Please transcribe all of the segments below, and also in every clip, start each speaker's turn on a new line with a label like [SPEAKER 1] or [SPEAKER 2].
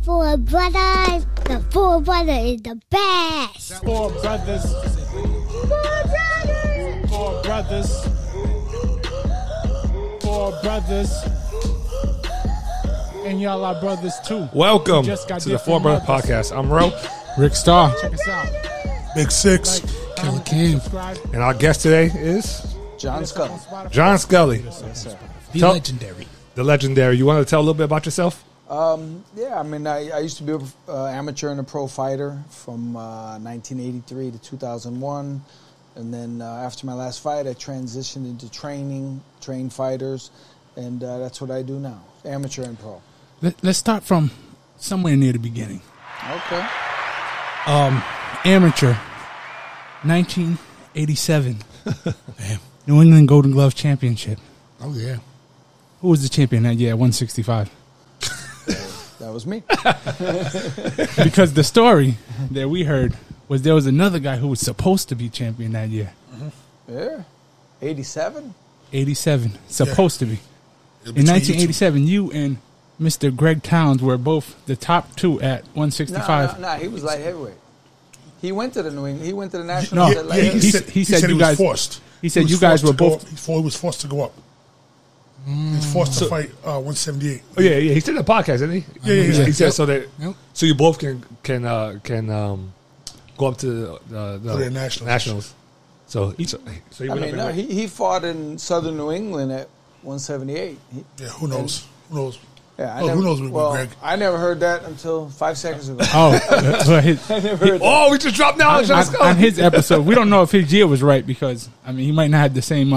[SPEAKER 1] Four brothers. The four brother is the best.
[SPEAKER 2] Four brothers. Four brothers. Four brothers. Four brothers. And y'all are brothers too.
[SPEAKER 3] Welcome to the Four Brothers Podcast. I'm Ro.
[SPEAKER 2] Rick Starr. Check us out.
[SPEAKER 4] Big Six.
[SPEAKER 2] Killer King.
[SPEAKER 3] And our guest today is
[SPEAKER 5] John Scully.
[SPEAKER 3] John Scully.
[SPEAKER 5] Yes, sir.
[SPEAKER 2] The legendary.
[SPEAKER 3] The legendary. You want to tell a little bit about yourself?
[SPEAKER 5] Yeah, I mean, I used to be an amateur and a pro fighter from 1983 to 2001. And then after my last fight, I transitioned into train fighters. And that's what I do now, amateur and pro.
[SPEAKER 2] Let's start from somewhere near the beginning.
[SPEAKER 5] Okay.
[SPEAKER 2] Amateur, 1987. Damn. New England Golden Glove Championship.
[SPEAKER 4] Oh, yeah.
[SPEAKER 2] Who was the champion that year at 165?
[SPEAKER 5] That was me.
[SPEAKER 2] Because the story that we heard was there was another guy who was supposed to be champion that year.
[SPEAKER 5] Yeah. 87?
[SPEAKER 2] 87. Supposed to be. In 1987, you and Mr. Greg Towns were both the top two at 165.
[SPEAKER 5] No, he was light heavyweight. He went to the New England. He went to the national.
[SPEAKER 2] No, he said you
[SPEAKER 4] he
[SPEAKER 2] guys.
[SPEAKER 4] was forced.
[SPEAKER 2] He said you guys were both.
[SPEAKER 4] He was forced to go up. He was forced to fight 178.
[SPEAKER 3] Oh yeah. He said in the podcast, didn't he?
[SPEAKER 4] Yeah.
[SPEAKER 3] He said so that so you both can go up to the nationals. So he
[SPEAKER 5] I mean, no, he fought in Southern New England at 178.
[SPEAKER 4] Yeah, who knows? Who knows?
[SPEAKER 5] Yeah,
[SPEAKER 4] who knows with Greg?
[SPEAKER 5] I never heard that until 5 seconds ago.
[SPEAKER 2] Oh,
[SPEAKER 5] I never heard that.
[SPEAKER 3] we just dropped knowledge.
[SPEAKER 2] on his episode. We don't know if his year was right because I mean he might not have the same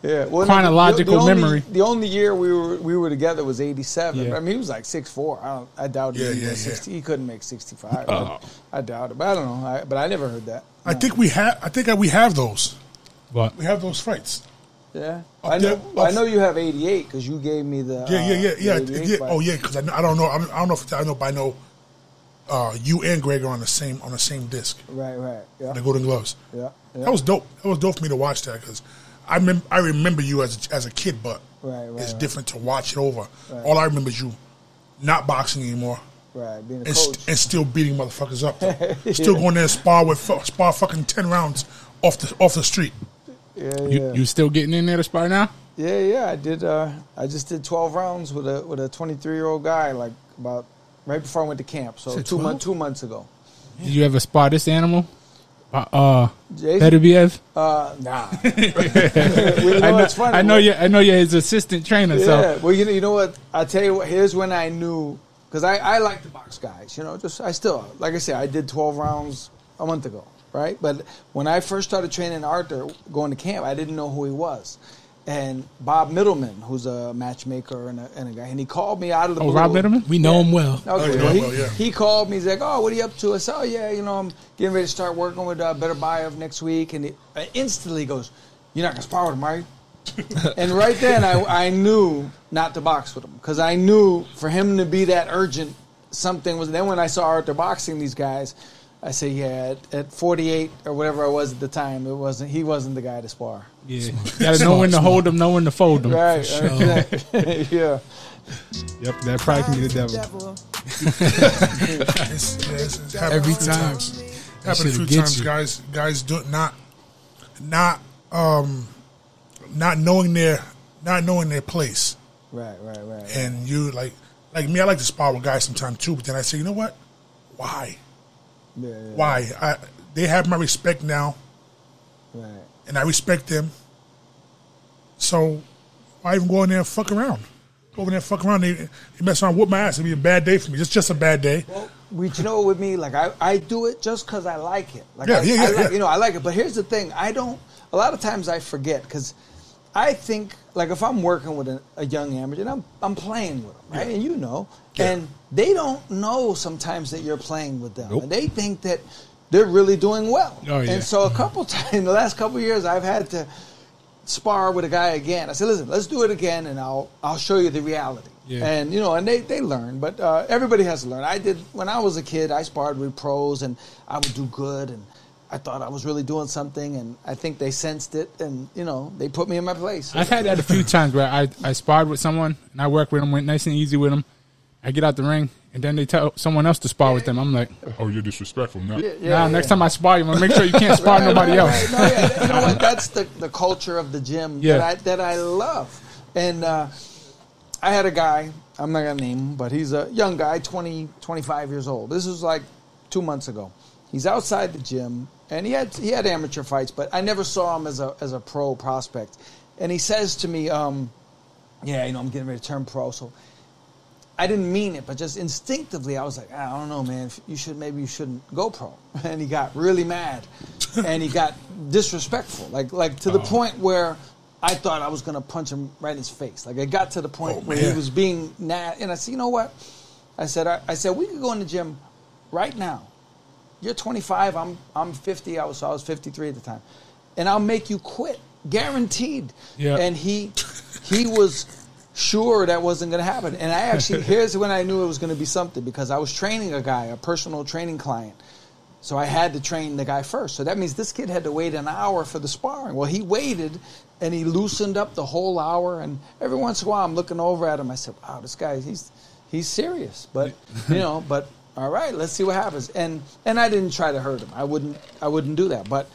[SPEAKER 2] chronological memory.
[SPEAKER 5] The only year we were together was 87.
[SPEAKER 2] Yeah.
[SPEAKER 5] I mean, he was like 6'4". I doubt he was 60. He couldn't make 65. I doubt it, but I don't know. But I never heard that. No.
[SPEAKER 4] I think we have those.
[SPEAKER 2] What?
[SPEAKER 4] We have those fights.
[SPEAKER 5] Yeah, I know you have 88 because you gave me the
[SPEAKER 4] yeah. Oh yeah, because I don't know. I don't know if I know, but I know you and Greg are on the same disc.
[SPEAKER 5] Right. Yeah.
[SPEAKER 4] The Golden Gloves.
[SPEAKER 5] Yeah.
[SPEAKER 4] That was dope. That was dope for me to watch that because I remember you as a kid, but it's different to watch it over. Right. All I remember is you not boxing anymore.
[SPEAKER 5] Right, being a coach.
[SPEAKER 4] And still beating motherfuckers up. Still going there and spar fucking 10 rounds off the street.
[SPEAKER 5] Yeah.
[SPEAKER 2] You still getting in there to spar now?
[SPEAKER 5] Yeah. I did. I just did 12 rounds with a 23-year-old guy, like about right before I went to camp. So 2 months ago.
[SPEAKER 2] Did you ever spar this animal?
[SPEAKER 5] Jason?
[SPEAKER 2] Beterbiev?
[SPEAKER 5] Nah. It's funny.
[SPEAKER 2] I know you're his assistant trainer.
[SPEAKER 5] Yeah.
[SPEAKER 2] So
[SPEAKER 5] Well, you know what? I tell you what. Here's when I knew because I like to box guys. I still like I said. I did 12 rounds a month ago. Right, but when I first started training Arthur, going to camp, I didn't know who he was. And Bob Middleman, who's a matchmaker and a guy, and he called me out of the blue.
[SPEAKER 2] Rob Middleman?
[SPEAKER 6] We know him well.
[SPEAKER 5] Okay, he called me. He's like, "Oh, what are you up to?" I said, "Oh, yeah, I'm getting ready to start working with Better Buy-Off next week." And he instantly goes, "You're not gonna spar with him, right?" And right then, I knew not to box with him because I knew for him to be that urgent, something was. Then when I saw Arthur boxing these guys. I say, yeah, at 48 or whatever I was at the time, he wasn't the guy to spar.
[SPEAKER 2] Yeah, got to know when to hold him, know when to fold him.
[SPEAKER 5] Right.
[SPEAKER 2] Sure.
[SPEAKER 5] Yeah.
[SPEAKER 2] Yep, that probably can be the devil.
[SPEAKER 4] It's
[SPEAKER 6] Every time.
[SPEAKER 4] Happened a few times, guys do not knowing their place.
[SPEAKER 5] Right.
[SPEAKER 4] And you like me, I like to spar with guys sometimes too, but then I say, you know what? Why?
[SPEAKER 5] Yeah.
[SPEAKER 4] Why? They have my respect now,
[SPEAKER 5] Right.
[SPEAKER 4] and I respect them. So why even go in there and fuck around? Go over there and fuck around. They mess around, whoop my ass. It'd be a bad day for me. It's just a bad day.
[SPEAKER 5] Well, with me, like I do it just because I like it. Like
[SPEAKER 4] yeah.
[SPEAKER 5] I like it. But here's the thing: a lot of times I forget because I think like if I'm working with a young amateur and I'm playing with them, right?
[SPEAKER 4] Yeah.
[SPEAKER 5] And
[SPEAKER 4] Yeah.
[SPEAKER 5] and they don't know sometimes that you're playing with them,
[SPEAKER 3] Nope.
[SPEAKER 5] and they think that they're really doing well.
[SPEAKER 2] Oh, yeah.
[SPEAKER 5] And so a couple times in the last couple of years, I've had to spar with a guy again. I said, listen, let's do it again, and I'll show you the reality.
[SPEAKER 2] Yeah.
[SPEAKER 5] And and they learn, but everybody has to learn. I did when I was a kid. I sparred with pros, and I would do good, and I thought I was really doing something, and I think they sensed it, and they put me in my place.
[SPEAKER 2] I've had that a few times where I sparred with someone and I worked with them, went nice and easy with them. I get out the ring and then they tell someone else to spar with them. I'm like,
[SPEAKER 6] oh, you're disrespectful. No.
[SPEAKER 2] Next time I spar, you want to make sure you can't spar nobody else.
[SPEAKER 5] No, you know what? That's the culture of the gym that I love. And I had a guy, I'm not going to name him, but he's a young guy, 20, 25 years old. This was like 2 months ago. He's outside the gym, and he had amateur fights, but I never saw him as a pro prospect. And he says to me, I'm getting ready to turn pro. So I didn't mean it, but just instinctively, I was like, I don't know, man. Maybe you shouldn't go pro. And he got really mad, and he got disrespectful, like to the point where I thought I was going to punch him right in his face. Like, it got to the point where he was being and I said, you know what? I said, we could go in the gym right now. You're 25, I'm 50. I was 53 at the time, and I'll make you quit, guaranteed. Yeah. And he was sure that wasn't going to happen. And I actually, here's when I knew it was going to be something, because I was training a guy, a personal training client. So I had to train the guy first. So that means this kid had to wait an hour for the sparring. Well, he waited, and he loosened up the whole hour. And every once in a while, I'm looking over at him. I said, wow, this guy, he's serious. But, but all right, let's see what happens. And I didn't try to hurt him. I wouldn't do that. But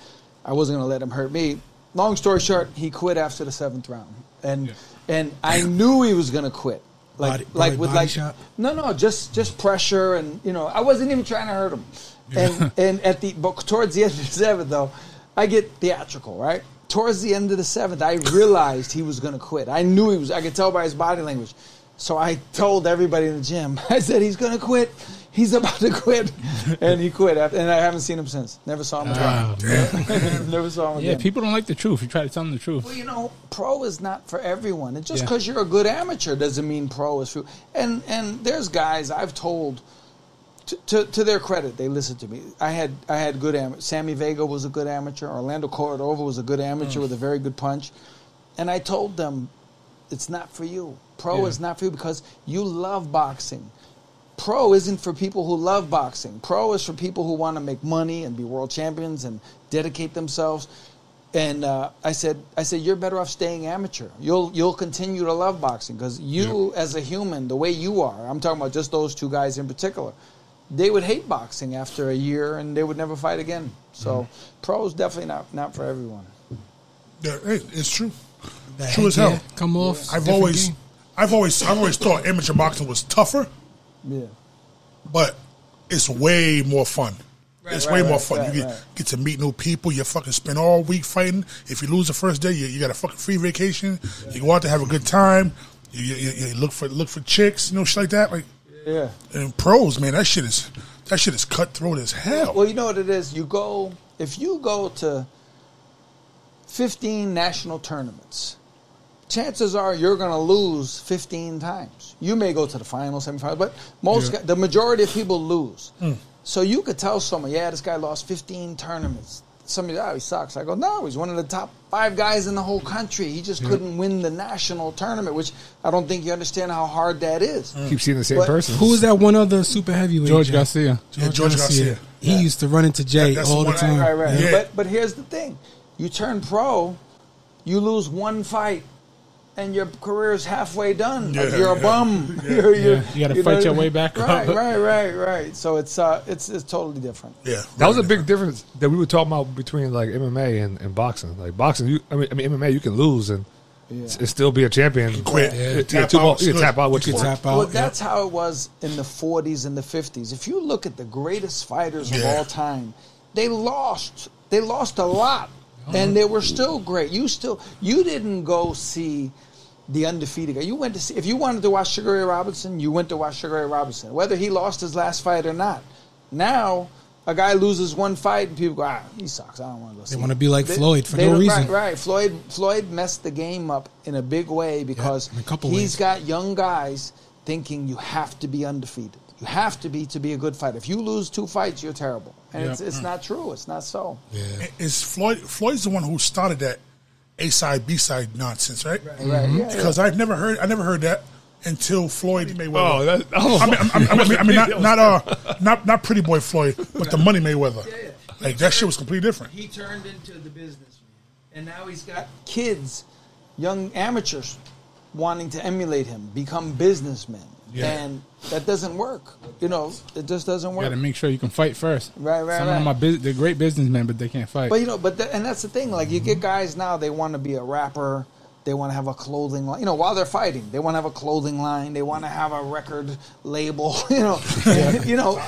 [SPEAKER 5] I wasn't going to let him hurt me. Long story short, he quit after the 7th round. And I knew he was going to quit. Body shot? No, just pressure. And, I wasn't even trying to hurt him. And towards the end of the 7th, though, I get theatrical, right? Towards the end of the 7th, I realized he was going to quit. I knew he was. I could tell by his body language. So I told everybody in the gym, I said, he's going to quit. He's about to quit. And he quit. And I haven't seen him since. Never saw him again. Never saw him again.
[SPEAKER 2] Yeah, people don't like the truth. You try to tell them the truth.
[SPEAKER 5] Well, pro is not for everyone. And just because you're a good amateur doesn't mean pro is for you. And there's guys I've told, to their credit, they listened to me. I had good amateurs. Sammy Vega was a good amateur. Orlando Cordova was a good amateur with a very good punch. And I told them, it's not for you. Pro is not for you because you love boxing. Pro isn't for people who love boxing. Pro is for people who want to make money and be world champions and dedicate themselves. And I said, you're better off staying amateur. You'll continue to love boxing because you, as a human, the way you are, I'm talking about just those two guys in particular, they would hate boxing after a year and they would never fight again. So pro is definitely not for everyone.
[SPEAKER 4] Yeah, it's true. True as hell.
[SPEAKER 7] Come off.
[SPEAKER 4] I've always thought amateur boxing was tougher.
[SPEAKER 5] Yeah.
[SPEAKER 4] But it's way more fun. It's way more fun. You get to meet new people. You fucking spend all week fighting. If you lose the first day, you got a fucking free vacation. You go out to have a good time. You look for chicks, shit like that. Like,
[SPEAKER 5] yeah.
[SPEAKER 4] And pros, man, that shit is cutthroat as hell.
[SPEAKER 5] Well, you know what it is. If you go to 15 national tournaments, chances are you're going to lose 15 times. You may go to the finals, semifinals, but the majority of people lose. So you could tell someone, this guy lost 15 tournaments. Somebody, he sucks. I go, no, he's one of the top 5 guys in the whole country. He just couldn't win the national tournament, which I don't think you understand how hard that is.
[SPEAKER 3] Keep seeing the same person.
[SPEAKER 7] Who was that one other super heavyweight?
[SPEAKER 2] George Garcia.
[SPEAKER 4] George Garcia.
[SPEAKER 7] He used to run into Jay all the time.
[SPEAKER 5] Right.
[SPEAKER 4] Yeah.
[SPEAKER 5] But here's the thing. You turn pro, you lose one fight, and your career is halfway done. You're a bum.
[SPEAKER 2] You got to fight your way back up.
[SPEAKER 5] Right. So it's totally different.
[SPEAKER 4] Yeah,
[SPEAKER 3] that was a big difference that we were talking about between like MMA and boxing. Like boxing, MMA you can lose and still be a champion.
[SPEAKER 4] You quit.
[SPEAKER 3] Tap out. What you tap out.
[SPEAKER 5] Well, that's how it was in the 40s and the 50s. If you look at the greatest fighters of all time, they lost. They lost a lot. And they were still great. You didn't go see the undefeated guy. You went to see, if you wanted to watch Sugar Ray Robinson, you went to watch Sugar Ray Robinson, whether he lost his last fight or not. Now, a guy loses one fight and people go, he sucks. I don't want to go see him.
[SPEAKER 7] They want to be like Floyd for no reason.
[SPEAKER 5] Right. Floyd messed the game up in a big way because he's got young guys thinking you have to be undefeated. You have to be a good fighter. If you lose 2 fights, you're terrible. And it's not true. It's not so.
[SPEAKER 4] Yeah. Is Floyd's the one who started that A-side, B-side nonsense, right?
[SPEAKER 5] Right. Yeah,
[SPEAKER 4] because I never heard that until Floyd Mayweather. Not Pretty Boy Floyd, but the Money Mayweather. Yeah. Like that shit was completely different.
[SPEAKER 5] He turned into the businessman, and now he's got kids, young amateurs, wanting to emulate him, become businessmen. and that doesn't work. You know, it just doesn't work.
[SPEAKER 2] You got to make sure you can fight first.
[SPEAKER 5] Right.
[SPEAKER 2] Some of them they're great businessmen, but they can't fight.
[SPEAKER 5] But you know, and that's the thing. Like you get guys now, they want to be a rapper. They want to have a clothing line. You know, while they're fighting, they want to have a clothing line. They want to have a record label. You know,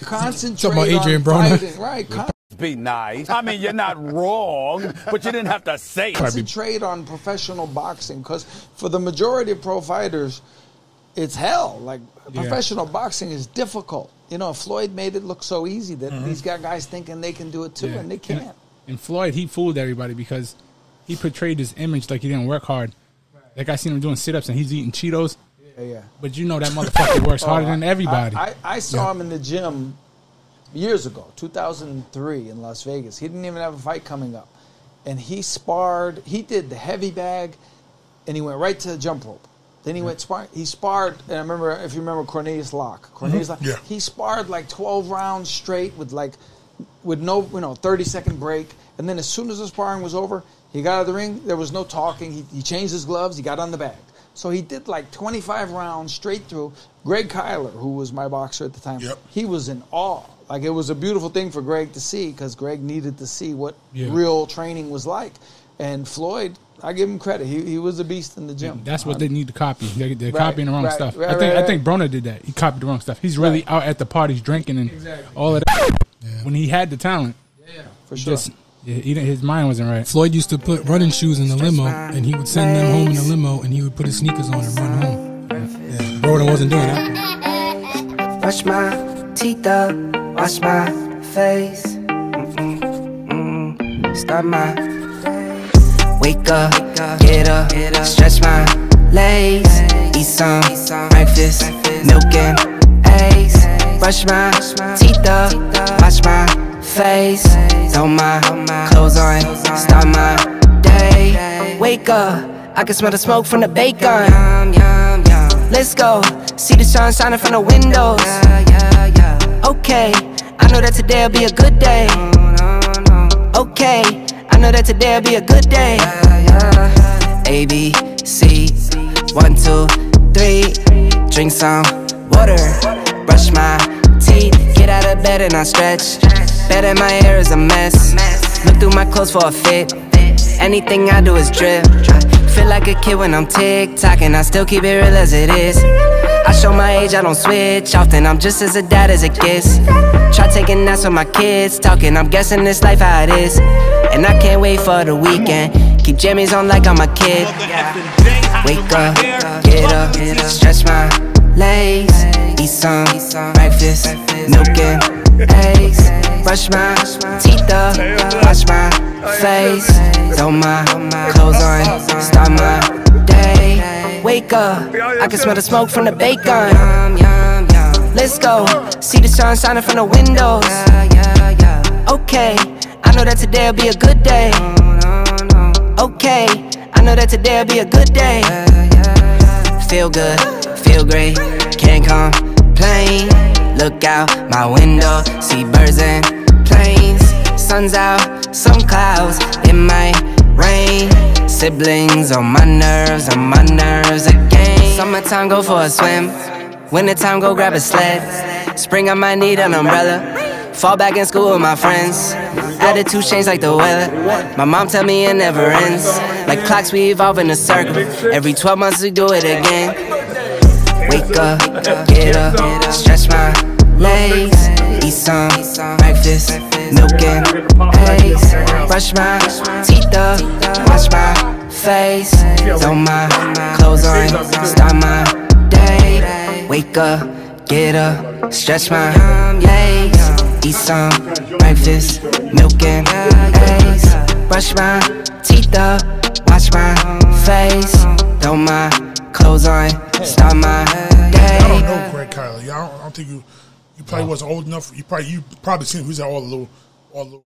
[SPEAKER 5] concentrate
[SPEAKER 7] about Adrian
[SPEAKER 5] on
[SPEAKER 7] Broner.
[SPEAKER 5] fighting. Right.
[SPEAKER 6] Be nice. I mean, you're not wrong, but you didn't have to say it.
[SPEAKER 5] Concentrate on professional boxing, because for the majority of pro fighters, it's hell. Like professional boxing is difficult. You know, Floyd made it look so easy that these guys thinking they can do it too, and they can't.
[SPEAKER 2] And Floyd, he fooled everybody because he portrayed his image like he didn't work hard. Right. Like I seen him doing sit-ups and he's eating Cheetos.
[SPEAKER 5] Yeah.
[SPEAKER 2] But you know that motherfucker works harder than everybody.
[SPEAKER 5] I saw him in the gym years ago, 2003 in Las Vegas. He didn't even have a fight coming up. And he sparred. He did the heavy bag, and he went right to the jump rope. Then he went sparring. He sparred, and I remember, if you remember Cornelius Locke. He sparred like 12 rounds straight with no 30-second break. And then as soon as the sparring was over, he got out of the ring. There was no talking. He changed his gloves. He got on the bag. So he did like 25 rounds straight through. Greg Kyler, who was my boxer at the time, he was in awe. Like, it was a beautiful thing for Greg to see, because Greg needed to see what real training was like. And Floyd, I give him credit. He was a beast in the gym.
[SPEAKER 2] That's what they need to copy. They're copying the wrong stuff. I think Broner did that. He copied the wrong stuff. He's really out at the parties drinking and all of that. Yeah. When he had the talent.
[SPEAKER 5] Yeah, for sure.
[SPEAKER 2] His mind wasn't right.
[SPEAKER 7] Floyd used to put running shoes in the limo, and he would send them home in the limo, and he would put his sneakers on and run home. Yeah. Broner wasn't doing that.
[SPEAKER 8] Wash my teeth up, wash my face. Start my day. Wake up, get up, stretch my legs. Eat some breakfast, milk and eggs. Brush my teeth up, wash my face. Throw my clothes on, start my day. Wake up, I can smell the smoke from the bacon. Let's go, see the sun shining from the windows. Okay, I know that today'll be a good day. Okay, I know that today'll be a good day. A, B, C, 1, 2, 3. Drink some water, brush my teeth, get out of bed and I stretch. Bet my hair is a mess. Look through my clothes for a fit. Anything I do is drip. Feel like a kid when I'm tick-tocking. I still keep it real as it is. I show my age, I don't switch often. I'm just as a dad as it gets. Try taking naps with my kids talking. I'm guessing this life how it is. And I can't wait for the weekend. Keep jammies on like I'm a kid. Wake up, get up, stretch my legs. Eat some breakfast, milk and eggs. Brush my teeth up, wash my face. Throw my clothes on, start my day. Wake up, I can smell the smoke from the bacon. Let's go, see the sun shining from the windows. Okay, I know that today'll be a good day. Okay, I know that today'll be a good day. Feel good, feel great, can't complain. Look out my window, see birds and planes. Sun's out, some clouds, it might rain. Siblings on my nerves again. Summertime, go for a swim. Wintertime, go grab a sled. Spring, I might need an umbrella. Fall back in school with my friends. Attitude change like the weather. My mom tell me it never ends. Like clocks, we evolve in a circle. Every 12 months we do it again. Wake up, get up, stretch my legs. Eat some breakfast, milk and eggs. Brush my teeth up, wash my face. Throw my clothes on, start my day. Wake up, get up, stretch my legs. Eat some breakfast, milk and eggs. Brush my teeth up, wash my face. Throw my clothes on, start my day.
[SPEAKER 4] I don't know Greg Kyler. I don't think you probably wasn't old enough. You probably seen who's at all the little